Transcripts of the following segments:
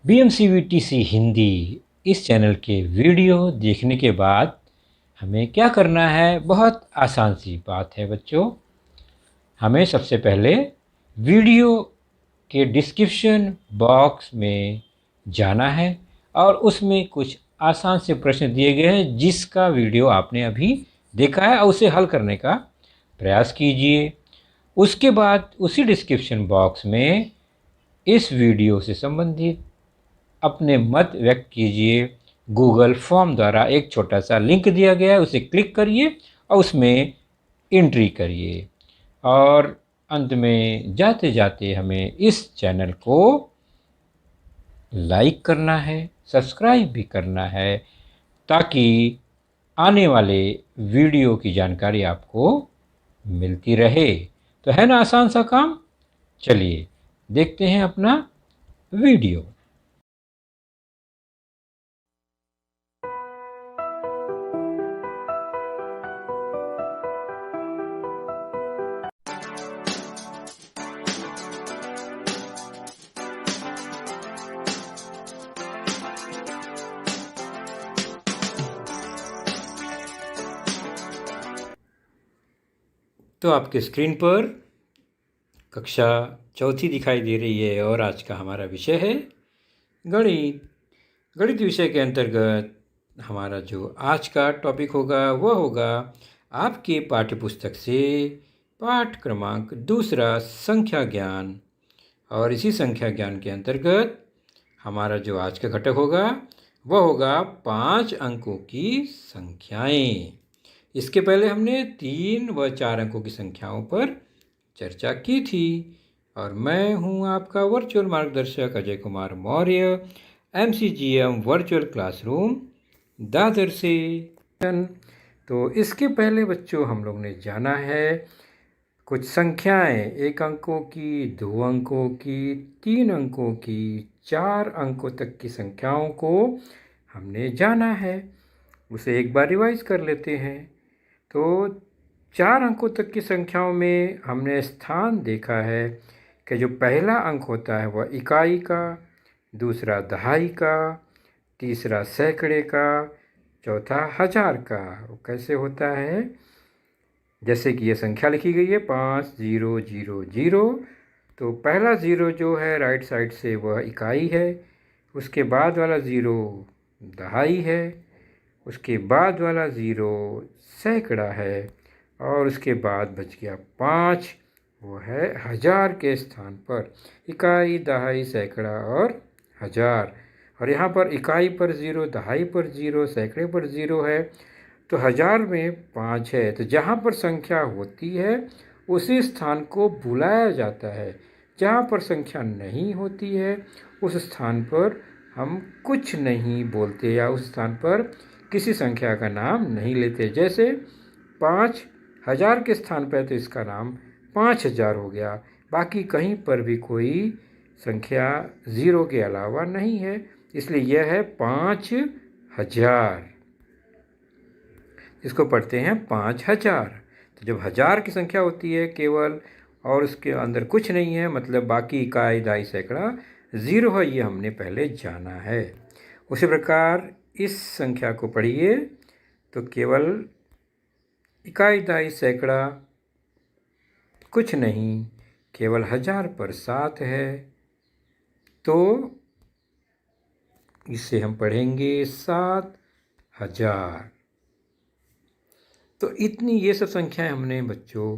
BMCVTC Hindi इस channel के video देखने के बाद हमें क्या करना है? बहुत आसान सी बात है बच्चों। हमें सबसे पहले वीडियो के डिस्क्रिप्शन बॉक्स में जाना है और उसमें कुछ आसान से प्रश्न दिए गए हैं जिसका वीडियो आपने अभी देखा है और उसे हल करने का प्रयास कीजिए। उसके बाद उसी डिस्क्रिप्शन बॉक्स में इस वीडियो से संबंधित अपने मत व्यक्त कीजिए। गूगल फॉर्म द्वारा एक छोटा सा लिंक दिया गया है, उसे क्लिक करिए और उसमें एंट्री करिए। और अंत में जाते जाते हमें इस चैनल को लाइक करना है, सब्सक्राइब भी करना है ताकि आने वाले वीडियो की जानकारी आपको मिलती रहे। तो है ना आसान सा काम? चलिए देखते हैं अपना वीडियो। तो आपके स्क्रीन पर कक्षा चौथी दिखाई दे रही है और आज का हमारा विषय है गणित। गणित विषय के अंतर्गत हमारा जो आज का टॉपिक होगा वह होगा आपके पाठ्यपुस्तक से पाठ क्रमांक 2 संख्या ज्ञान। और इसी संख्या ज्ञान के अंतर्गत हमारा जो आज का घटक होगा वह होगा 5 अंकों की संख्याएं। इसके पहले हमने 3 व 4 अंकों की संख्याओं पर चर्चा की थी और मैं हूं आपका वर्चुअल मार्गदर्शक Ajay Kumar Maurya, MCGM virtual classroom Dadar से। तो इसके पहले बच्चों हम लोग ने जाना है कुछ संख्याएं 1 अंकों की, 2 अंकों की, 3 अंकों की, 4 अंकों तक की संख्याओं को हमने जाना है। उसे एक बार रिवाइज कर लेते हैं। तो 4 अंकों तक की संख्याओं में हमने स्थान देखा है कि जो पहला अंक होता है वह इकाई का, दूसरा दहाई का, तीसरा सैकड़े का, चौथा हजार का। वो कैसे होता है? जैसे कि ये संख्या लिखी गई है 5000। तो पहला ज़ीरो जो है राइट साइड से वह इकाई है, उसके बाद वाला ज़ीरो दहाई है, उसके बाद वाला ज़ीरो सैकड़ा है और उसके बाद बच गया 5, वो है हजार के स्थान पर। इकाई, दहाई, सैकड़ा और हजार। और यहाँ पर इकाई पर ज़ीरो, दहाई पर ज़ीरो, सैकड़े पर ज़ीरो है, तो हजार में 5 है। तो जहाँ पर संख्या होती है उसी स्थान को बुलाया जाता है। जहाँ पर संख्या नहीं होती है उस स्थान पर हम कुछ नहीं बोलते या उस स्थान पर किसी संख्या का नाम नहीं लेते। जैसे 5000 के स्थान पर तो इसका नाम 5000 हो गया। बाकी कहीं पर भी कोई संख्या ज़ीरो के अलावा नहीं है, इसलिए यह है 5000। इसको पढ़ते हैं 5000। तो जब हजार की संख्या होती है केवल और उसके अंदर कुछ नहीं है, मतलब बाकी इकाई, दहाई, सैकड़ा ज़ीरो है, ये हमने पहले जाना है। उसी प्रकार इस संख्या को पढ़िए तो केवल इकाई, दहाई, सैकड़ा कुछ नहीं, केवल हजार पर 7 है। तो इसे हम पढ़ेंगे 7000। तो इतनी ये सब संख्याएं हमने बच्चों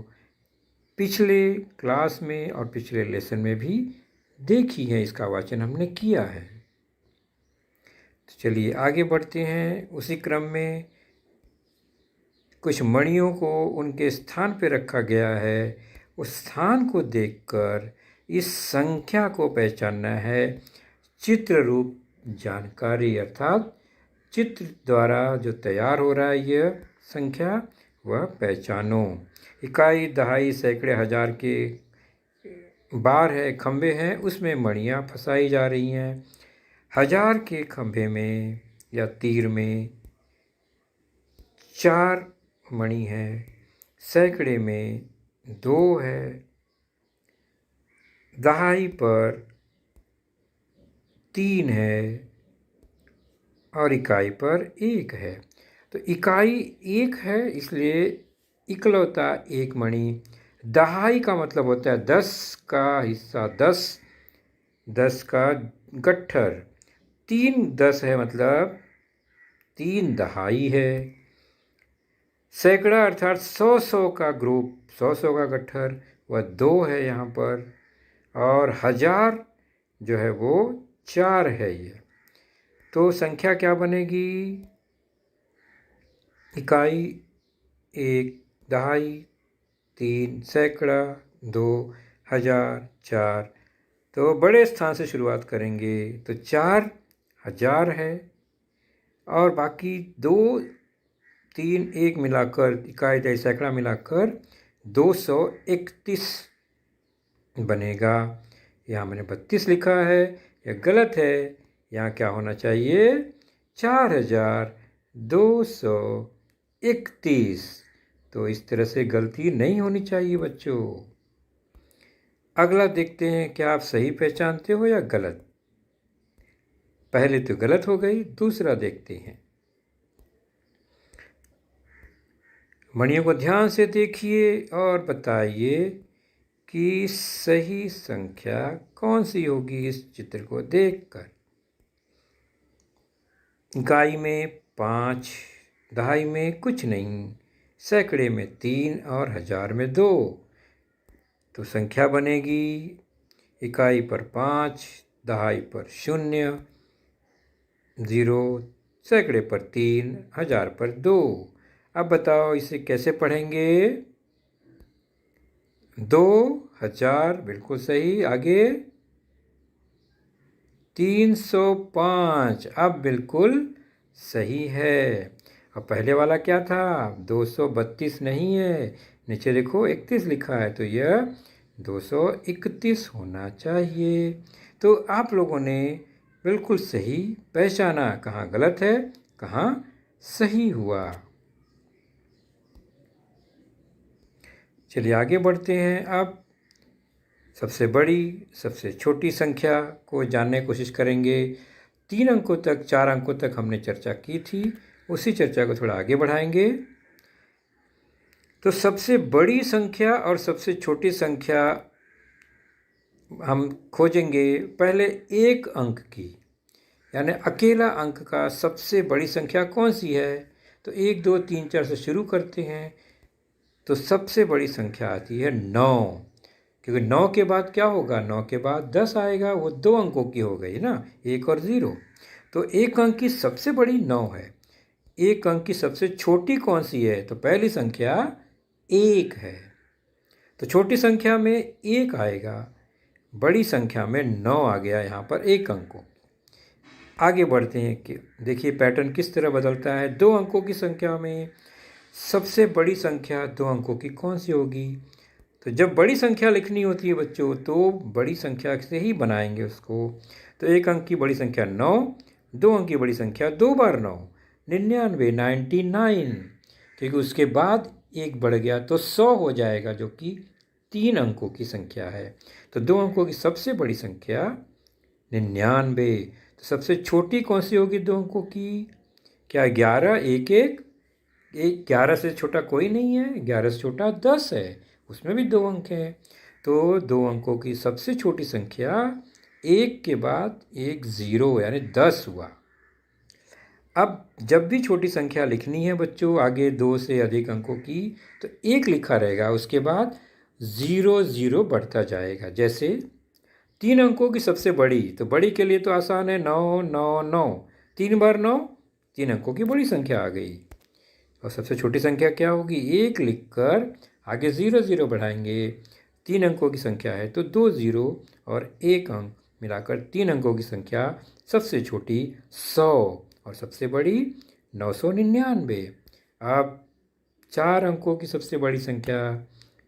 पिछले क्लास में और पिछले लेसन में भी देखी है, इसका वाचन हमने किया है। तो चलिए आगे बढ़ते हैं। उसी क्रम में कुछ मणियों को उनके स्थान पर रखा गया है। उस स्थान को देखकर इस संख्या को पहचानना है। चित्र रूप जानकारी अर्थात चित्र द्वारा जो तैयार हो रहा है यह संख्या, वह पहचानो। इकाई, दहाई, सैकड़े, हजार के बार है, खंभे हैं, उसमें मणियाँ फंसाई जा रही हैं। हजार के खंभे में या तीर में 4 मणि हैं, सैकड़े में 2 है, दहाई पर 3 है और इकाई पर 1 है। तो इकाई 1 है इसलिए इकलौता एक मणि। दहाई का मतलब होता है 10 का हिस्सा, 10 का गट्ठर। 3 10 है मतलब 3 दहाई है। सैकड़ा अर्थात 100 का ग्रुप, 100 का गट्ठर, वह 2 है यहाँ पर। और 1000 जो है वो 4 है ये। तो संख्या क्या बनेगी? इकाई 1 दहाई, 3 सैकड़ा, 2 1000, 4। तो बड़े स्थान से शुरुआत करेंगे तो 4000 है और बाकी 2 3 1 मिलाकर इकाई दहाई सैकड़ा मिलाकर 231 बनेगा। यहाँ मैंने 32 लिखा है, यह गलत है। यहाँ क्या होना चाहिए? 4231। तो इस तरह से गलती नहीं होनी चाहिए बच्चों। अगला देखते हैं, क्या आप सही पहचानते हो या गलत? पहले तो गलत हो गई, दूसरा देखते हैं। मणियों को ध्यान से देखिए और बताइए कि सही संख्या कौन सी होगी इस चित्र को देखकर। इकाई में 5, दहाई में कुछ नहीं, सैकड़े में 3 और 1000 में 2। तो संख्या बनेगी इकाई पर 5, दहाई पर 0, 0, सैकड़े पर 3, 1000 पर 2। अब बताओ इसे कैसे पढ़ेंगे? 2000 बिल्कुल सही। आगे 305 अब बिल्कुल सही है। अब पहले वाला क्या था? 232 नहीं है, नीचे देखो 31 लिखा है, तो यह 231 होना चाहिए। तो आप लोगों ने बिल्कुल सही पहचाना, कहाँ गलत है कहाँ सही हुआ। चलिए आगे बढ़ते हैं। अब सबसे बड़ी सबसे छोटी संख्या को जानने की कोशिश करेंगे। 3 अंकों तक 4 अंकों तक हमने चर्चा की थी, उसी चर्चा को थोड़ा आगे बढ़ाएंगे। तो सबसे बड़ी संख्या और सबसे छोटी संख्या हम खोजेंगे पहले 1 अंक की, यानी अकेला अंक का सबसे बड़ी संख्या कौन सी है। तो 1 2 3 4 से शुरू करते हैं। तो सबसे बड़ी संख्या आती है 9, क्योंकि 9 के बाद क्या होगा? 9 के बाद 10 आएगा, वो 2 अंकों की हो गई ना, 1 और 0। तो 1 अंक की सबसे बड़ी 9 है। 1 अंक की सबसे छोटी कौन सी है? तो पहली संख्या 1 है। तो छोटी संख्या में 1 आएगा, बड़ी संख्या में 9 आ गया यहाँ पर 1 अंकों। आगे बढ़ते हैं कि देखिए पैटर्न किस तरह बदलता है। 2 अंकों की संख्या में सबसे बड़ी संख्या 2 अंकों की कौन सी होगी? तो जब बड़ी संख्या लिखनी होती है बच्चों, तो बड़ी संख्या से ही बनाएंगे उसको। तो 1 अंक की बड़ी संख्या 9, 2 अंक की बड़ी संख्या 2 बार 9, 99, 99, क्योंकि उसके बाद 1 बढ़ गया तो 100 हो जाएगा, जो कि 3 अंकों की संख्या है। तो 2 अंकों की सबसे बड़ी संख्या 99। तो सबसे छोटी कौन सी होगी 2 अंकों की? क्या 11, 1 1? 11 से छोटा कोई नहीं है, 11 से छोटा 10 है, उसमें भी 2 अंक हैं। तो 2 अंकों की सबसे छोटी संख्या 1 के बाद एक 0 यानी 10 हुआ। अब जब भी छोटी संख्या लिखनी है बच्चों आगे 2 से अधिक अंकों की, तो 1 लिखा रहेगा, उसके बाद 0 0 बढ़ता जाएगा। जैसे 3 अंकों की सबसे बड़ी, तो बड़ी के लिए तो आसान है, 9 9 9, 3 बार 9, 3 अंकों की बड़ी संख्या आ गई। और सबसे छोटी संख्या क्या होगी? 1 लिखकर आगे 0 0 बढ़ाएंगे। 3 अंकों की संख्या है तो 2 0 और 1 अंक मिलाकर 3 अंकों की संख्या सबसे छोटी 100 और सबसे बड़ी 999। अब 4 अंकों की सबसे बड़ी संख्या,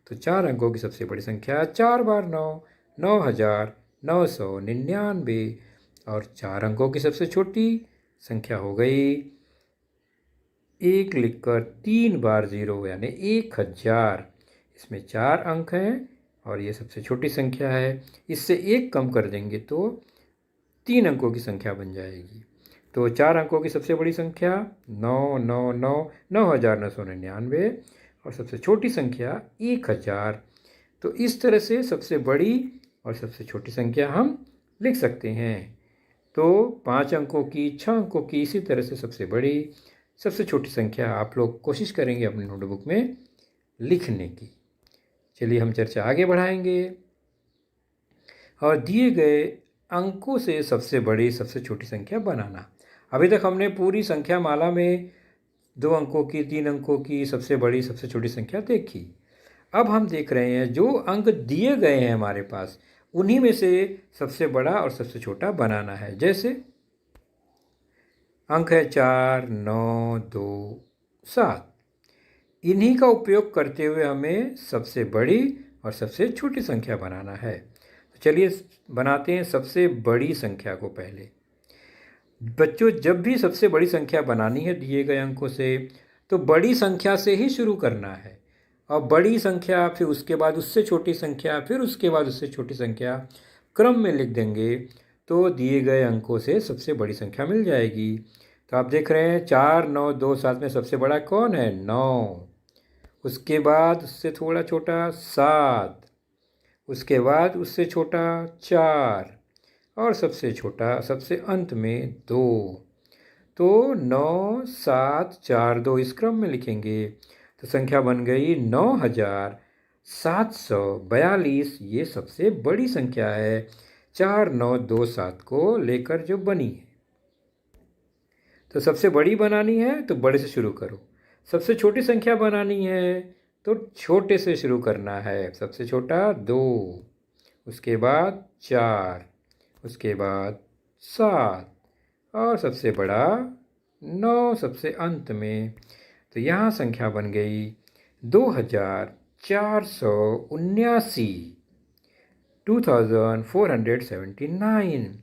तो 4 अंकों की सबसे बड़ी संख्या 4 बार 9, 9999। और 4 अंकों की सबसे छोटी संख्या हो गई 1 लिखकर 3 बार 0 यानी 1000। इसमें 4 अंक हैं और ये सबसे छोटी संख्या है। इससे 1 कम कर देंगे तो 3 अंकों की संख्या बन जाएगी। तो 4 अंकों की सबसे बड़ी संख्या 9,999,9,999 और सबसे छोटी संख्या 1000। तो इस तरह से सबसे बड़ी और सबसे छोटी संख्या हम लिख सकते हैं। तो 5 अंकों की, 6 अंकों की, इसी तरह से सबसे बड़ी सबसे छोटी संख्या आप लोग कोशिश करेंगे अपनी नोटबुक में लिखने की। चलिए हम चर्चा आगे बढ़ाएंगे। और दिए गए अंकों से सबसे बड़ी सबसे छोटी संख्या बनाना। अभी तक हमने पूरी संख्या माला में 2 अंकों की, 3 अंकों की सबसे बड़ी सबसे छोटी संख्या देखी। अब हम देख रहे हैं जो अंक दिए गए हैं हमारे पास, उन्हीं में से सबसे बड़ा और सबसे छोटा बनाना है। जैसे अंक है 4, 9, 2, 7। इन्हीं का उपयोग करते हुए हमें सबसे बड़ी और सबसे छोटी संख्या बनाना है। तो चलिए बनाते हैं सबसे बड़ी संख्या को पहले। बच्चों, जब भी सबसे बड़ी संख्या बनानी है दिए गए अंकों से, तो बड़ी संख्या से ही शुरू करना है। और बड़ी संख्या, फिर उसके बाद उससे छोटी संख्या, फिर उसके बाद उससे छोटी संख्या, क्रम में लिख देंगे तो दिए गए अंकों से सबसे बड़ी संख्या मिल जाएगी। तो आप देख रहे हैं 4, 9, 2, 7 में सबसे बड़ा कौन है? 9। उसके बाद उससे थोड़ा छोटा 7, उसके बाद उससे छोटा 4 और सबसे छोटा सबसे अंत में 2। तो 9, 7, 4, 2 इस क्रम में लिखेंगे तो संख्या बन गई 9,742। ये सबसे बड़ी संख्या है 4, 9, 2, 7 को लेकर जो बनी है। तो सबसे बड़ी बनानी है तो बड़े से शुरू करो। सबसे छोटी संख्या बनानी है तो छोटे से शुरू करना है। सबसे छोटा 2, उसके बाद 4, उसके बाद 7 और सबसे बड़ा 9 सबसे अंत में। तो यहाँ संख्या बन गई 2,479, 2,479।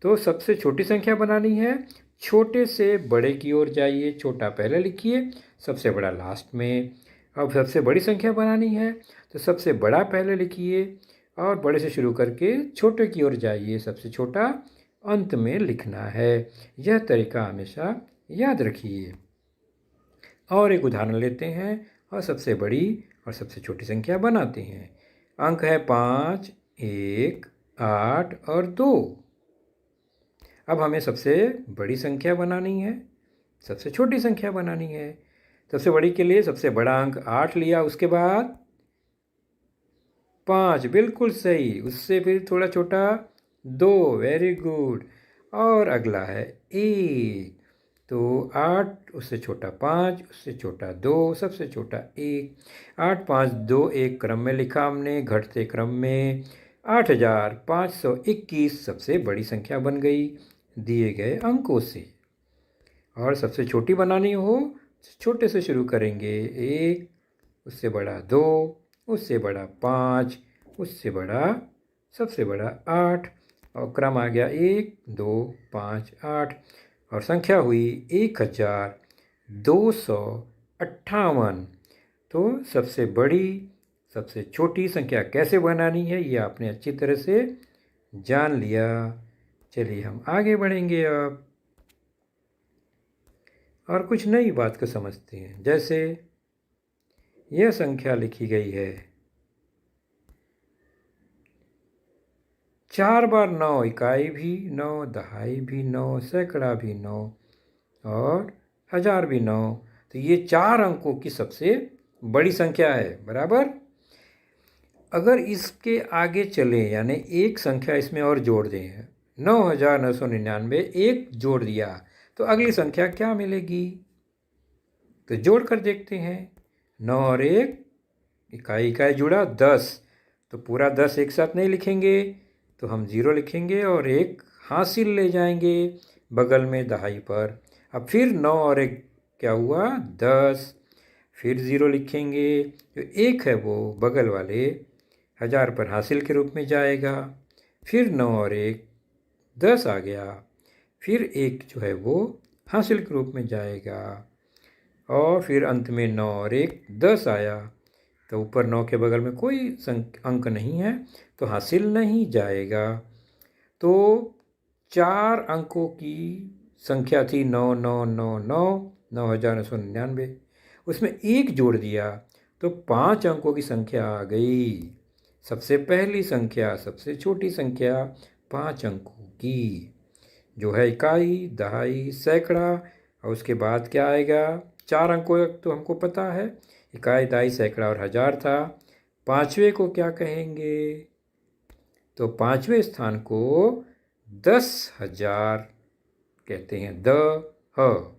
तो सबसे छोटी संख्या बनानी है, छोटे से बड़े की ओर जाइए, छोटा पहले लिखिए, सबसे बड़ा लास्ट में। अब सबसे बड़ी संख्या बनानी है तो सबसे बड़ा पहले लिखिए और बड़े से शुरू करके छोटे की ओर जाइए, सबसे छोटा अंत में लिखना है। यह तरीका हमेशा याद रखिए। और एक उदाहरण लेते हैं और सबसे बड़ी और सबसे छोटी संख्या बनाते हैं। अंक है 5, 1, 8 और 2। अब हमें सबसे बड़ी संख्या बनानी है, सबसे छोटी संख्या बनानी है। सबसे बड़ी के लिए सबसे बड़ा अंक 8 लिया, उसके बाद 5, बिल्कुल सही, उससे फिर थोड़ा छोटा 2, वेरी गुड, और अगला है 1। तो 8, उससे छोटा 5, उससे छोटा 2, सबसे छोटा 1। 8, 5, 2, 1 क्रम में लिखा हमने, घटते क्रम में 8,521 सबसे बड़ी संख्या बन गई दिए गए अंकों से। और सबसे छोटी बनानी हो छोटे से शुरू करेंगे, 1, उससे बड़ा 2, उससे बड़ा 5, उससे बड़ा सबसे बड़ा 8 और क्रम आ गया 1, 2, 5, 8 और संख्या हुई 1,258। तो सबसे बड़ी सबसे छोटी संख्या कैसे बनानी है ये आपने अच्छी तरह से जान लिया। चलिए हम आगे बढ़ेंगे अब और कुछ नई बात को समझते हैं। जैसे यह संख्या लिखी गई है 4 बार 9, इकाई भी 9, दहाई भी 9, सैकड़ा भी 9 और 1000 भी 9। तो ये 4 अंकों की सबसे बड़ी संख्या है, बराबर। अगर इसके आगे चले यानी एक संख्या इसमें और जोड़ दें, 9,999, एक जोड़ दिया तो अगली संख्या क्या मिलेगी? तो जोड़ कर देखते हैं। 9 और 1, इकाई इकाई जुड़ा 10, तो पूरा 10 एक साथ नहीं लिखेंगे तो हम 0 लिखेंगे और 1 हासिल ले जाएंगे बगल में दहाई पर। अब फिर 9 और 1 क्या हुआ? 10, फिर 0 लिखेंगे, जो 1 है वो बगल वाले 1000 पर हासिल के रूप में जाएगा। फिर 9 और 1 10 आ गया, फिर 1 जो है वो हासिल के रूप में जाएगा और फिर अंत में 9 और 1 10 आया। तो ऊपर 9 के बगल में कोई अंक नहीं है तो हासिल नहीं जाएगा। तो 4 अंकों की संख्या थी 9999 9,999, उसमें 1 जोड़ दिया तो 5 अंकों की संख्या आ गई। सबसे पहली संख्या, सबसे छोटी संख्या 5 अंकों की, जो है इकाई, दहाई, सैकड़ा। और उसके बाद क्या आएगा? 4 अंकों तो हमको पता है, इकाई, दहाई, सैकड़ा और हजार था। 5वें को क्या कहेंगे? तो 5वें स्थान को 10,000 कहते हैं, ह।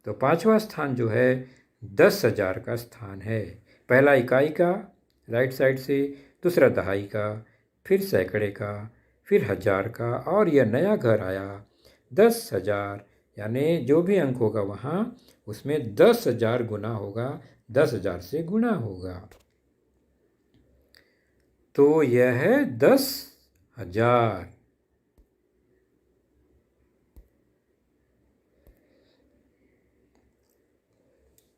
तो 5वां स्थान जो है 10,000 का स्थान है। पहला इकाई का राइट साइड से, दूसरा दहाई का, फिर सैकड़े का, फिर हजार का, और यह नया घर आया 10,000, यानी जो भी अंक होगा वहाँ उसमें 10,000 गुना होगा, 10,000 से गुना होगा। तो यह है 10,000।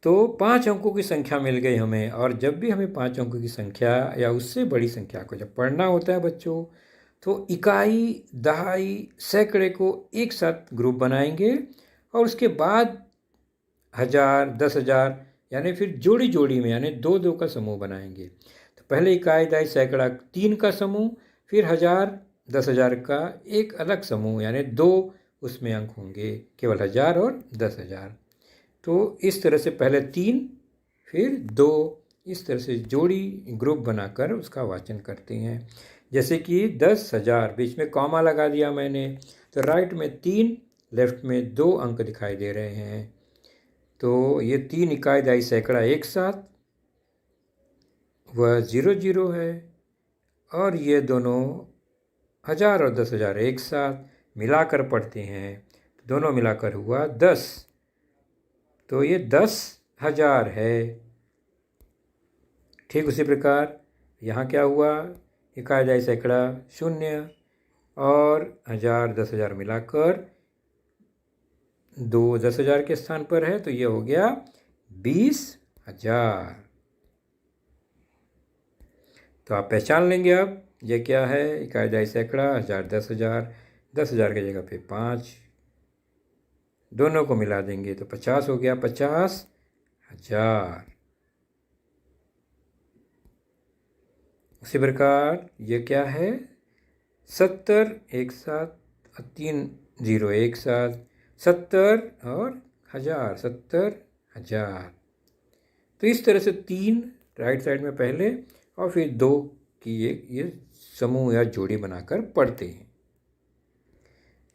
तो 5 अंकों की संख्या मिल गई हमें। और जब भी हमें 5 अंकों की संख्या या उससे बड़ी संख्या को जब पढ़ना होता है बच्चों, तो इकाई, दहाई, सैकड़े को एक साथ ग्रुप बनाएंगे और उसके बाद हजार, 10,000, यानी फिर जोड़ी जोड़ी में, यानी 2-2 का समूह बनाएंगे। तो पहले इकाई, दहाई, सैकड़ा 3 का समूह, फिर हजार, 10,000 का एक अलग समूह, यानी 2 उसमें अंक होंगे, केवल 1000 और 10,000। तो इस तरह से पहले 3 फिर 2, इस तरह से जोड़ी ग्रुप बनाकर उसका वाचन करते हैं। जैसे कि 10,000, बीच में कॉमा लगा दिया मैंने, तो राइट में 3, लेफ्ट में 2 अंक दिखाई दे रहे हैं। तो ये 3 इकाई, दहाई, सैकड़ा एक साथ, वह 00 है। और ये दोनों 1000 और 10,000 एक साथ मिलाकर पढ़ते हैं, दोनों मिलाकर हुआ 10। तो ये 10,000 है। ठीक उसी प्रकार यहाँ क्या हुआ? इकाई, दहाई, सैकड़ा 0 और 1000, 10,000 मिलाकर 2 10,000 के स्थान पर है, तो ये हो गया 20,000। तो आप पहचान लेंगे अब ये क्या है? इकाई, दहाई, सैकड़ा, 1000, 10,000, 10,000 की जगह पे 5, दोनों को मिला देंगे तो 50 हो गया, 50,000। उसी प्रकार ये क्या है? 70 एक साथ, 3 0 एक साथ, 70 और 1000, 70,000। तो इस तरह से 3 राइट साइड में पहले और फिर 2 की ये समूह या जोड़ी बनाकर पढ़ते हैं।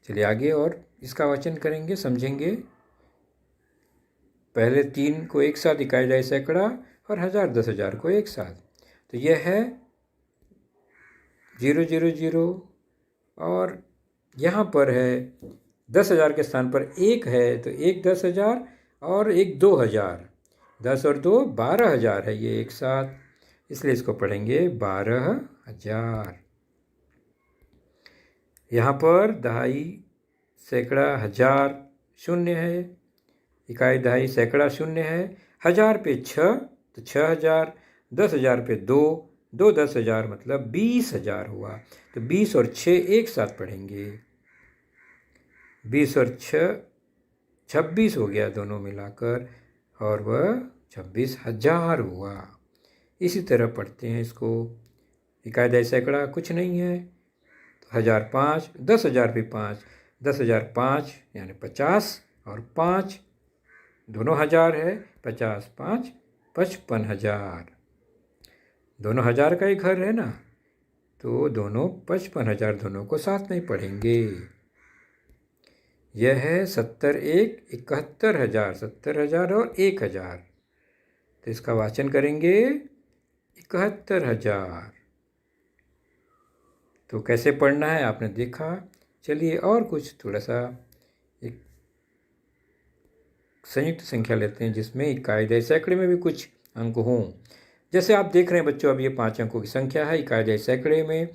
चलिए आगे और इसका वाचन करेंगे, समझेंगे। पहले 3 को एक साथ, इकाई, दहाई, सैकड़ा, और 1000, 10,000 को एक साथ। तो यह है 000, और यहाँ पर है 10,000 के स्थान पर 1 है, तो 1 10,000 और 1 2,000, 10 और 2 12,000 है ये एक साथ, इसलिए इसको पढ़ेंगे 12,000। यहाँ पर दहाई, सैकड़ा, हजार 0 है, इकाई, दहाई, सैकड़ा 0 है, 1000 पे 6 तो 6,000, 10,000 पे 2, 2 10,000 मतलब 20,000 हुआ। तो 20 और 6 एक साथ पढ़ेंगे, 20 और 6 26 हो गया दोनों मिलाकर, और वह 26,000 हुआ। इसी तरह पढ़ते हैं इसको। इकाई, दहाई, सैकड़ा कुछ नहीं है, तो 1005, 10,000 पे 5, 10,000 5 यानी 50, और 5 दोनों 1000 है, 50 5 55,000। दोनों 1000 का ही घर है ना, तो दोनों 55,000 दोनों को साथ में पढ़ेंगे। यह है 70 1 71,000, 70,000 और 1,000। तो इसका वाचन करेंगे 71,000। तो कैसे पढ़ना है आपने देखा। चलिए और कुछ थोड़ा सा एक संयुक्त संख्या लेते हैं जिसमें इकाई, दहाई, सैकड़े में भी कुछ अंक हों। जैसे आप देख रहे हैं बच्चों, अब ये 5 अंकों की संख्या है इकाई, दहाई, सैकड़े में।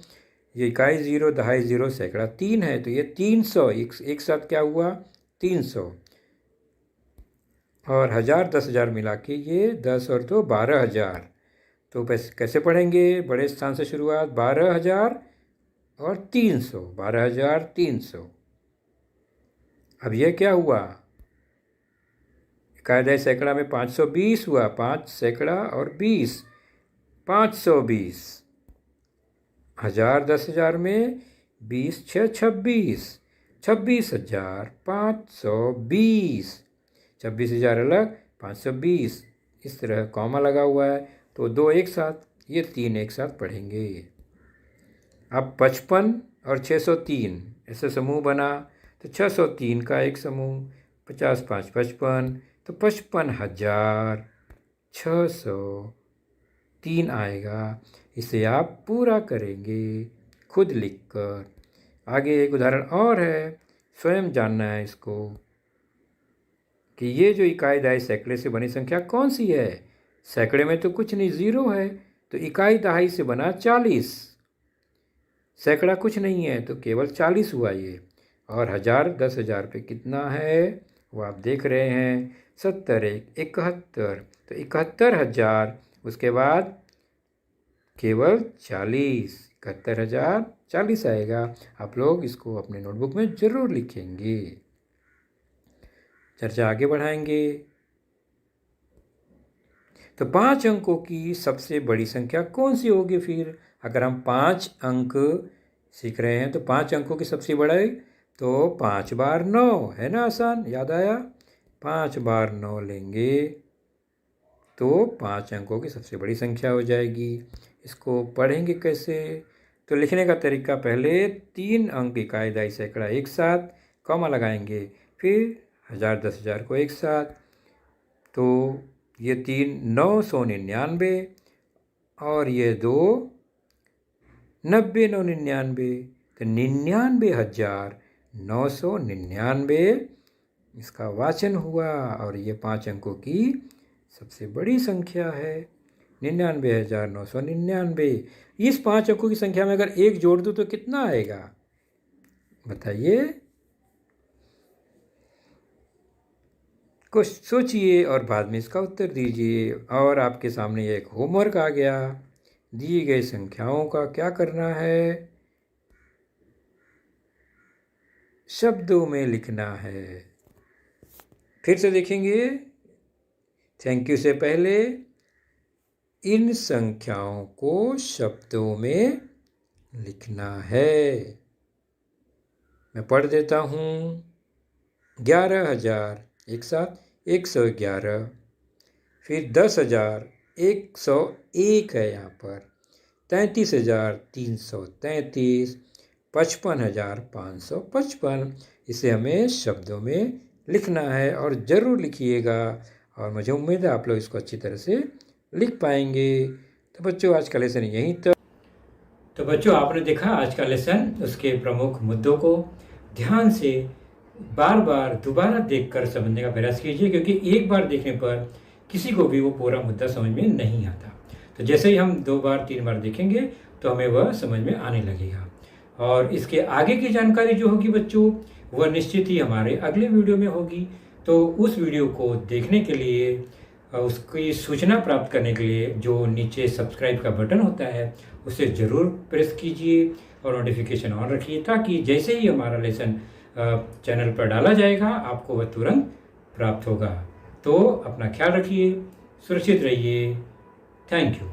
ये इकाई 0, दहाई 0, सैकड़ा 3 है, तो ये 300 एक साथ क्या हुआ? 300। और 1000, 10,000 मिला के ये 10 और 2 12,000। तो कैसे पढ़ेंगे? बड़े स्थान से शुरुआत, 12,000 और 300, 12,300। अब यह क्या हुआ? इकाई सैकड़ा में 520 हुआ, 5 सैकड़ा और 20, 520। 1000 10,000 में 20 6 26, 26,520। 26,000 अलग, 520। इस तरह कॉमा लगा हुआ है तो 2 एक साथ, ये 3 एक साथ पढ़ेंगे। अब 55 और 603 ऐसे समूह बना तो 603 का एक समूह, 50 5 55, तो 55,603 आएगा। इसे आप पूरा करेंगे खुद लिखकर। आगे एक उदाहरण और है, स्वयं जानना है इसको कि ये जो इकाई दहाई सैकड़े से बनी संख्या कौन सी है। सैकड़े में तो कुछ नहीं, 0 है, तो इकाई दहाई से बना 40। सैकड़ा कुछ नहीं है तो केवल 40 हुआ ये। और 1000 10,000 पे कितना है वो आप देख रहे हैं, 70 1 71, तो 71,000, उसके बाद केवल 40, 71,000 40 आएगा। आप लोग इसको अपने नोटबुक में ज़रूर लिखेंगे। चर्चा आगे बढ़ाएंगे। तो 5 अंकों की सबसे बड़ी संख्या कौन सी होगी? फिर अगर हम 5 अंक सीख रहे हैं तो 5 अंकों की सबसे बड़ी, तो 5 बार 9 है ना, आसान, याद आया? 5 बार 9 लेंगे तो 5 अंकों की सबसे बड़ी संख्या हो जाएगी। इसको पढ़ेंगे कैसे? तो लिखने का तरीका, पहले 3 अंक इकाई दहाई सैकड़ा एक साथ, कॉमा लगाएंगे, फिर 1000 10,000 को एक साथ, तो ये 3 999, और ये 2 90 999, तो 99,999 इसका वाचन हुआ। और ये 5 अंकों की सबसे बड़ी संख्या है, 99,999। इस 5 अंकों की संख्या में अगर 1 जोड़ दूँ तो कितना आएगा बताइए? कुछ सोचिए और बाद में इसका उत्तर दीजिए। और आपके सामने एक होमवर्क आ गया। दी गई संख्याओं का क्या करना है? शब्दों में लिखना है। फिर से देखेंगे। थैंक यू से पहले इन संख्याओं को शब्दों में लिखना है। मैं पढ़ देता हूँ। 11,000 एक साथ 111, फिर 10,000 101 है यहाँ पर, 33,333, 55,555। इसे हमें शब्दों में लिखना है और ज़रूर लिखिएगा, और मुझे उम्मीद है आप लोग इसको अच्छी तरह से लिख पाएंगे। तो बच्चों, आज का लेसन यहीं तक। तो बच्चों, आपने देखा आज का लेसन, उसके प्रमुख मुद्दों को ध्यान से बार बार दोबारा देखकर समझने का प्रयास कीजिए, क्योंकि एक बार देखने पर किसी को भी वो पूरा मुद्दा समझ में नहीं आता। तो जैसे ही हम 2 बार 3 बार देखेंगे तो हमें वह समझ में आने लगेगा। और इसके आगे की जानकारी जो होगी बच्चों, वह निश्चित ही हमारे अगले वीडियो में होगी। तो उस वीडियो को देखने के लिए, उसकी सूचना प्राप्त करने के लिए जो नीचे सब्सक्राइब का बटन होता है उसे ज़रूर प्रेस कीजिए और नोटिफिकेशन ऑन रखिए, ताकि जैसे ही हमारा लेसन चैनल पर डाला जाएगा आपको वह तुरंत प्राप्त होगा। तो अपना ख्याल रखिए, सुरक्षित रहिए। Thank you.